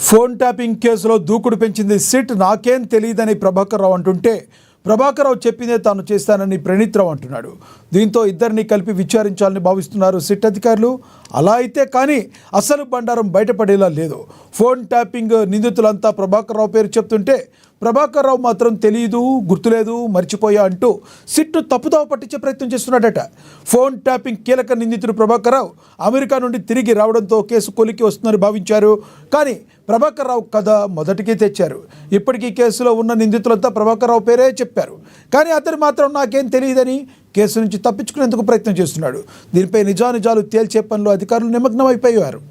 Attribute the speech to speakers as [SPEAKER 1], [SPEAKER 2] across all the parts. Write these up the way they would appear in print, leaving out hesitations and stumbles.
[SPEAKER 1] Phone tapping కేసులో దూకుడు పెంచింది సిట్. నాకేం తెలియదని ప్రభాకర్ రావు అంటుంటే ప్రభాకర్ రావు చెప్పిందే తాను చేస్తానని ప్రణీత్ రావు అంటున్నాడు. దీంతో ఇద్దరిని కలిపి విచారించాలని భావిస్తున్నారు సిట్ అధికారులు. అలా అయితే కానీ అసలు బండారం బయటపడేలా లేదు. ఫోన్ ట్యాపింగ్ నిందితులంతా ప్రభాకర్ రావు పేరు చెప్తుంటే ప్రభాకర్ రావు మాత్రం తెలియదు, గుర్తులేదు, మర్చిపోయా అంటూ సిట్ను తప్పుదోవ పట్టించే ప్రయత్నం చేస్తున్నాడట. ఫోన్ ట్యాపింగ్ కీలక నిందితుడు ప్రభాకర్ రావు అమెరికా నుండి తిరిగి రావడంతో కేసు కొలికి వస్తుందని భావించారు. కానీ ప్రభాకర్ రావు కథ మొదటికి తెచ్చారు. ఇప్పటికీ కేసులో ఉన్న నిందితులంతా ప్రభాకర్ రావు పేరే చెప్పారు. కానీ అతను మాత్రం నాకేం తెలియదని కేసు నుంచి తప్పించుకునేందుకు ప్రయత్నం చేస్తున్నాడు. దీనిపై నిజానిజాలు తేల్చే పనిలో అధికారులు నిమగ్నం అయిపోయారు.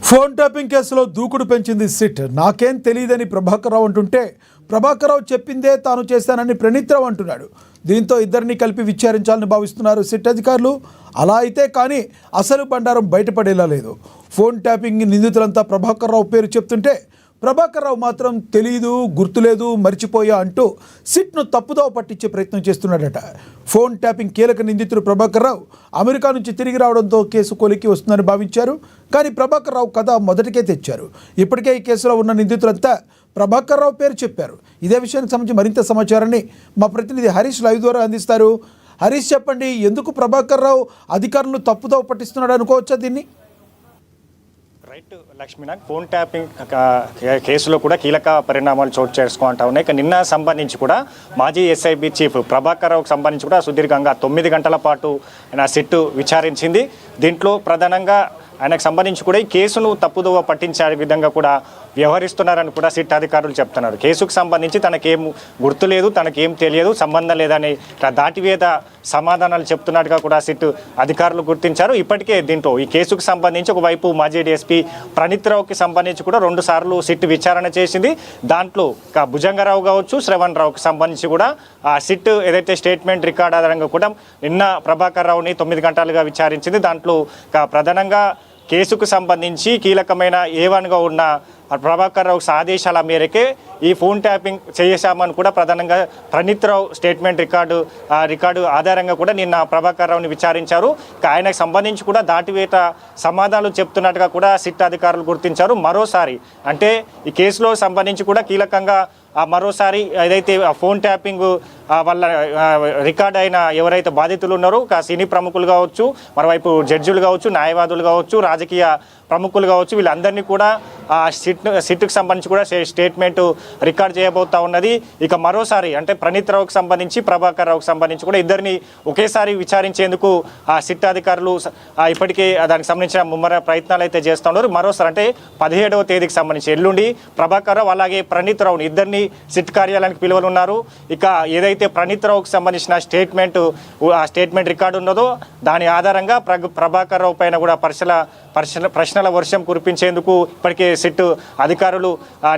[SPEAKER 1] ఫోన్ ట్యాపింగ్ కేసులో దూకుడు పెంచింది సిట్. నాకేం తెలియదని ప్రభాకర్ రావు అంటుంటే ప్రభాకర్ రావు చెప్పిందే తాను చేస్తానని ప్రణీత్ రావు అంటున్నాడు. దీంతో ఇద్దరిని కలిపి విచారించాలని భావిస్తున్నారు సిట్ అధికారులు. అలా అయితే కానీ అసలు బండారం బయటపడేలా లేదు. ఫోన్ ట్యాపింగ్ నిందితులంతా ప్రభాకర్ రావు పేరు చెప్తుంటే ప్రభాకర్ రావు మాత్రం తెలియదు, గుర్తులేదు, మర్చిపోయా అంటూ సిట్ను తప్పుదోవ పట్టించే ప్రయత్నం చేస్తున్నాడట. ఫోన్ ట్యాపింగ్ కీలక నిందితుడు ప్రభాకర్ రావు అమెరికా నుంచి తిరిగి రావడంతో కేసు కొలికి వస్తుందని భావించారు. కానీ ప్రభాకర్ రావు కథ మొదటికే తెచ్చారు. ఇప్పటికే ఈ కేసులో ఉన్న నిందితులంతా ప్రభాకర్ రావు పేరు చెప్పారు. ఇదే విషయానికి సంబంధించి మరింత సమాచారాన్ని మా ప్రతినిధి హరీష్ లైవ్ ద్వారా అందిస్తారు. హరీష్, చెప్పండి, ఎందుకు ప్రభాకర్ రావు అధికారులను తప్పుదోవ పట్టిస్తున్నాడు అనుకోవచ్చా దీన్ని?
[SPEAKER 2] రైట్ లక్ష్మీనాథ్, ఫోన్ ట్యాపింగ్ కేసులో కూడా కీలక పరిణామాలు చోటు చేసుకుంటా ఉన్నాయి. ఇక నిన్న సంబంధించి కూడా మాజీ ఎస్ఐబి చీఫ్ ప్రభాకర్ రావుకు సంబంధించి కూడా సుదీర్ఘంగా 9 గంటల పాటు సిట్ విచారించింది. దీంట్లో ప్రధానంగా ఆయనకు సంబంధించి కూడా ఈ కేసును తప్పుదోవ పట్టించే విధంగా కూడా వ్యవహరిస్తున్నారని కూడా సిట్ అధికారులు చెప్తున్నారు. కేసుకు సంబంధించి తనకేం గుర్తులేదు, తనకేం తెలియదు, సంబంధం లేదని దాటివేత సమాధానాలు చెప్తున్నట్టుగా కూడా సిట్ అధికారులు గుర్తించారు. ఇప్పటికే దీంట్లో ఈ కేసుకు సంబంధించి ఒకవైపు మాజీ డీఎస్పీ ప్రణీత్ రావుకి సంబంధించి కూడా 2 సార్లు సిట్ విచారణ చేసింది. దాంట్లో భుజంగరావు కావచ్చు, శ్రవణ్ రావుకి సంబంధించి కూడా ఆ సిట్ ఏదైతే స్టేట్మెంట్ రికార్డ్ ఆధారంగా కూడా నిన్న ప్రభాకర్ రావుని 9 గంటలుగా విచారించింది. దాంట్లో ప్రధానంగా కేసుకు సంబంధించి కీలకమైన ఏవన్గా ఉన్న ప్రభాకర్ రావు ఆదేశాల మేరకే ఈ ఫోన్ ట్యాపింగ్ చేశామని కూడా ప్రధానంగా ప్రణీత్ రావు స్టేట్మెంట్ రికార్డు ఆధారంగా కూడా నిన్న ప్రభాకర్ రావుని విచారించారు. ఆయనకు సంబంధించి కూడా దాటివేత సమాధానాలు చెప్తున్నట్టుగా కూడా సిట్ అధికారులు గుర్తించారు. మరోసారి అంటే ఈ కేసులో సంబంధించి కూడా కీలకంగా మరోసారి ఏదైతే ఫోన్ ట్యాపింగ్ వల్ల రికార్డ్ అయిన ఎవరైతే బాధితులు ఉన్నారో సినీ ప్రముఖులు కావచ్చు, మరోవైపు జడ్జిలు కావచ్చు, న్యాయవాదులు కావచ్చు, రాజకీయ ప్రముఖులు కావచ్చు, వీళ్ళందరినీ కూడా సిట్కు సంబంధించి కూడా స్టేట్మెంట్ రికార్డ్ చేయబోతా ఉన్నది. ఇక మరోసారి అంటే ప్రణీత్ రావుకి సంబంధించి, ప్రభాకర్ రావుకి సంబంధించి కూడా ఇద్దరిని ఒకేసారి విచారించేందుకు సిట్ అధికారులు ఇప్పటికే దానికి సంబంధించిన ముమ్మర ప్రయత్నాలు అయితే చేస్తూ ఉన్నారు. మరోసారి అంటే 17వ తేదీకి సంబంధించి ఎల్లుండి ప్రభాకర్ రావు అలాగే ప్రణీత్ రావుని ఇద్దరిని సిట్ కార్యాలయానికి పిలువనున్నారు. ఇక ఏదైతే ప్రణీత్ రావుకి సంబంధించిన స్టేట్మెంట్ రికార్డు ఉన్నదో దాని ఆధారంగా ప్రభాకర్ రావు పైన కూడా ప్రశ్నల వర్షం కురిపించేందుకు ఇప్పటికే సిట్ అధికారులు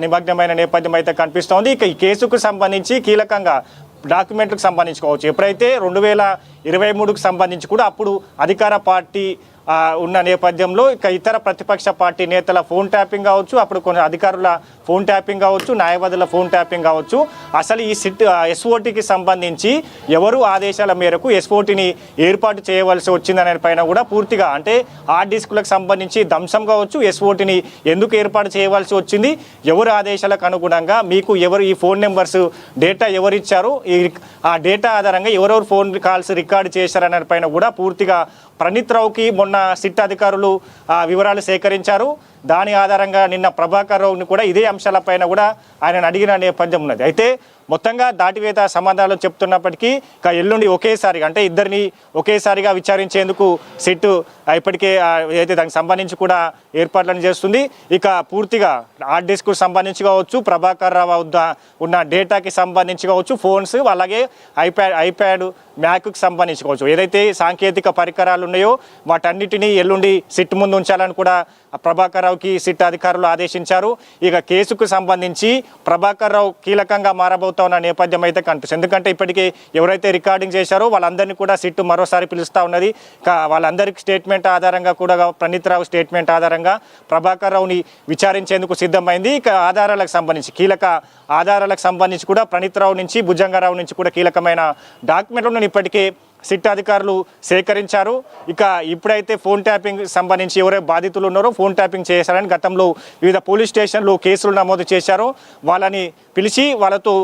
[SPEAKER 2] నిమగ్నమైన నేపథ్యం అయితే కనిపిస్తోంది. ఇక ఈ కేసుకు సంబంధించి కీలకంగా డాక్యుమెంట్లకు సంబంధించి కావచ్చు, ఎప్పుడైతే 2023కు సంబంధించి కూడా అప్పుడు అధికార పార్టీ ఉన్న నేపథ్యంలో ఇక ఇతర ప్రతిపక్ష పార్టీ నేతల ఫోన్ ట్యాపింగ్ కావచ్చు, అప్పుడు కొన్ని అధికారుల ఫోన్ ట్యాపింగ్ కావచ్చు, న్యాయవాదుల ఫోన్ ట్యాపింగ్ కావచ్చు, అసలు ఈ ఎస్ఓటీకి సంబంధించి ఎవరు ఆదేశాల మేరకు ఎస్ఓటీని ఏర్పాటు చేయవలసి వచ్చిందనే పైన కూడా పూర్తిగా అంటే హార్డ్ డిస్క్లకు సంబంధించి ధ్వంసం కావచ్చు, ఎస్ఓటీని ఎందుకు ఏర్పాటు చేయవలసి వచ్చింది, ఎవరు ఆదేశాలకు అనుగుణంగా మీకు ఎవరు ఈ ఫోన్ నెంబర్స్ డేటా ఎవరు ఇచ్చారు, ఆ డేటా ఆధారంగా ఎవరెవరు ఫోన్ కాల్స్ రికార్డు చేశారనే పైన కూడా పూర్తిగా ప్రణీత్ రావుకి మొన్న సిట్ అధికారులు వివరాలు సేకరించారు. దాని ఆధారంగా నిన్న ప్రభాకర్ రావుని కూడా ఇదే అంశాలపైన కూడా ఆయన అడిగిన నేపథ్యం ఉన్నది. అయితే మొత్తంగా దాటివేత సమాధానాలు చెప్తున్నప్పటికీ ఇక ఎల్లుండి ఒకేసారి అంటే ఇద్దరిని ఒకేసారిగా విచారించేందుకు సిట్ ఇప్పటికే అయితే దానికి సంబంధించి కూడా ఏర్పాట్లను చేస్తుంది. ఇక పూర్తిగా హార్డ్ డిస్క్కు సంబంధించి కావచ్చు, ప్రభాకర్ రావు వద్ద ఉన్న డేటాకి సంబంధించి కావచ్చు, ఫోన్స్ అలాగే ఐప్యాడ్ మ్యాక్కి సంబంధించి కావచ్చు, ఏదైతే సాంకేతిక పరికరాలు ఉన్నాయో వాటన్నిటినీ ఎల్లుండి సిట్ ముందు ఉంచాలని కూడా ప్రభాకర్ రావుకి సిట్ అధికారులు ఆదేశించారు. ఇక కేసుకు సంబంధించి ప్రభాకర్ రావు కీలకంగా మారబోతున్న నేపథ్యం అయితే కనిపిస్తుంది. ఎందుకంటే ఇప్పటికే ఎవరైతే రికార్డింగ్ చేశారో వాళ్ళందరినీ కూడా సిట్ మరోసారి పిలుస్తూ ఉన్నది. వాళ్ళందరికీ స్టేట్మెంట్ ఆధారంగా కూడా ప్రణీత్ రావు స్టేట్మెంట్ ఆధారంగా ప్రభాకర్ రావుని విచారించేందుకు సిద్ధమైంది. ఇక ఆధారాలకు సంబంధించి కీలక ఆధారాలకు సంబంధించి కూడా ప్రణీత్ రావు నుంచి భుజంగారావు నుంచి కూడా కీలకమైన డాక్యుమెంట్లను ఇప్పటికే సిట్ అధికారులు సేకరించారు. ఇక ఇప్పుడైతే ఫోన్ ట్యాపింగ్ సంబంధించి ఎవరైతే బాధితులు ఉన్నారో ఫోన్ ట్యాపింగ్ చేశారని గతంలో వివిధ పోలీస్ స్టేషన్లు కేసులు నమోదు చేశారో వాళ్ళని పిలిచి వాళ్ళతో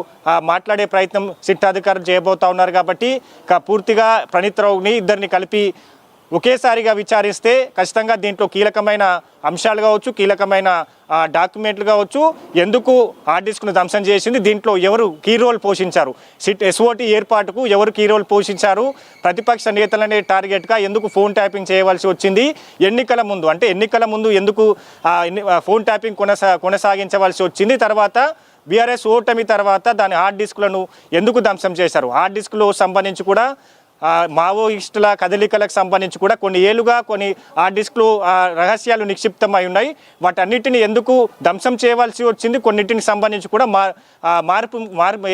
[SPEAKER 2] మాట్లాడే ప్రయత్నం సిట్ అధికారులు చేయబోతా ఉన్నారు. కాబట్టి ఇక పూర్తిగా ప్రణీత్ రావుని ఇద్దరిని కలిపి ఒకేసారిగా విచారిస్తే ఖచ్చితంగా దీంట్లో కీలకమైన అంశాలు కావచ్చు, కీలకమైన డాక్యుమెంట్లు కావచ్చు, ఎందుకు హార్డ్ డిస్క్ను ధ్వంసం చేసింది, దీంట్లో ఎవరు కీ రోల్ పోషించారు, సిట్ ఎస్ఓటీ ఏర్పాటుకు ఎవరు కీ రోల్ పోషించారు, ప్రతిపక్ష నేతలనే టార్గెట్గా ఎందుకు ఫోన్ ట్యాపింగ్ చేయవలసి వచ్చింది, ఎన్నికల ముందు ఎందుకు ఫోన్ ట్యాపింగ్ కొనసాగించవలసి వచ్చింది, తర్వాత బీఆర్ఎస్ ఓటమి తర్వాత దాని హార్డ్ డిస్క్లను ఎందుకు ధ్వంసం చేశారు, హార్డ్ డిస్క్లో సంబంధించి కూడా మావోయిస్టుల కదలికలకు సంబంధించి కూడా కొన్ని ఏళ్ళుగా కొన్ని ఆ డిస్క్లో రహస్యాలు నిక్షిప్తమై ఉన్నాయి. వాటన్నిటిని ఎందుకు ధ్వంసం చేయవలసి వచ్చింది, కొన్నిటికి సంబంధించి కూడా మార్పు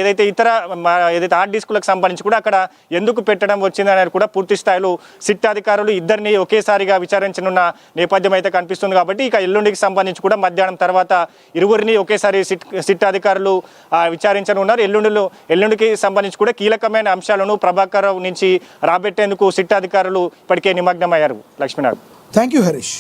[SPEAKER 2] ఏదైతే ఏదైతే హార్డ్ డిస్కులకు సంబంధించి కూడా అక్కడ ఎందుకు పెట్టడం వచ్చింది అనేది కూడా పూర్తి స్థాయిలో సిట్ అధికారులు ఇద్దరిని ఒకేసారిగా విచారించనున్న నేపథ్యం అయితే కనిపిస్తుంది. కాబట్టి ఇక ఎల్లుండికి సంబంధించి కూడా మధ్యాహ్నం తర్వాత ఇరువురిని ఒకేసారి సిట్ అధికారులు విచారించనున్నారు. ఎల్లుండికి సంబంధించి కూడా కీలకమైన అంశాలను ప్రభాకర్ రావు నుంచి రాబెట్టేందుకు సిట్ అధికారులు ఇప్పటికే నిమగ్నమయ్యారు. లక్ష్మీనారాయణ.
[SPEAKER 1] Thank you Harish.